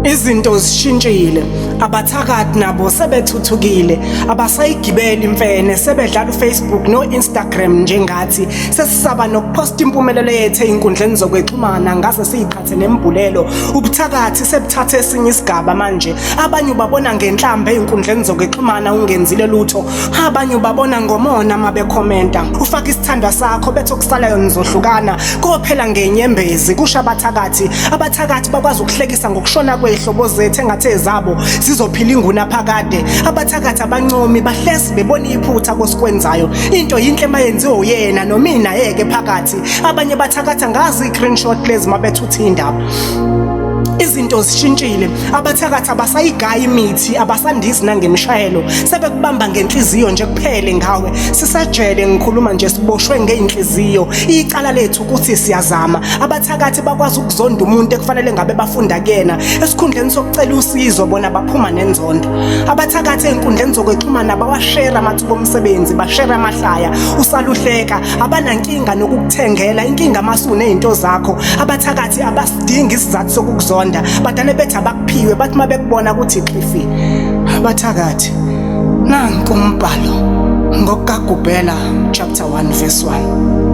Izinto zishintshile, abathakathi nabo sebethuthukile, abasayigibeli imfene, sebedlala uFacebook no-Instagram njengathi, sesisaba nokuphosta impumelelo yethu ey'nkundleni zokwexhumana ngaze siyiqhathe nembulelo. Ubuthakathi sebuthathe esinye isigaba manje, abanye ubabona ngenhlamba ey'nkundleni zokwexhumana ungenzile lutho, abanye ubabona ngomona uma bekhomenta. Ufaka isithandwa sakho bethi okusalayo nizohlukana, kophela ngenyembezi. Kusho abathakathi bakwazi ukuhlekisa ngokushona kwey'hlobo zethu engathi ezabo zizophila ingunaphakade. Abathakathi abancomi bahlezi bebona iphutha kosikwenzayo, into yinhle mayenziwe uyena nomina yeke phakathi. Abanye bathakatha ngazi i-screenshot lezi mabethu uthi indaba. Izinto zishintshile, abathakathi abasayigaya imithi, abasandisi nangemishayelo, sebekubamba ngenhliziyo nje kuphele ngawe. Sisajele ngikhuluma nje siboshwe ngey'nhliziyo, icala lethu ukuthi siyazama. Abathakathi bakwazi ukuzonda umuntu ekufanele ngabe bafunda kuyena, esikhundleni sokucela usizo bona baphuma nenzondo. Abathakathi ey'nkundleni zokwexhumana bawashare amathuba omsebenzi, bashare amahlaya, usaluhleka, abanankinga nokukuthengela, inkinga masune iy'nto zakho. Abathakathi abasidingi isizathu sokukuzonda, badale bethi abakuphiwe, bathi uma bekubona ukuthi xifi. Abathakathi, nanku umbhalo ngokukaGubhela chapter 1 verse 1.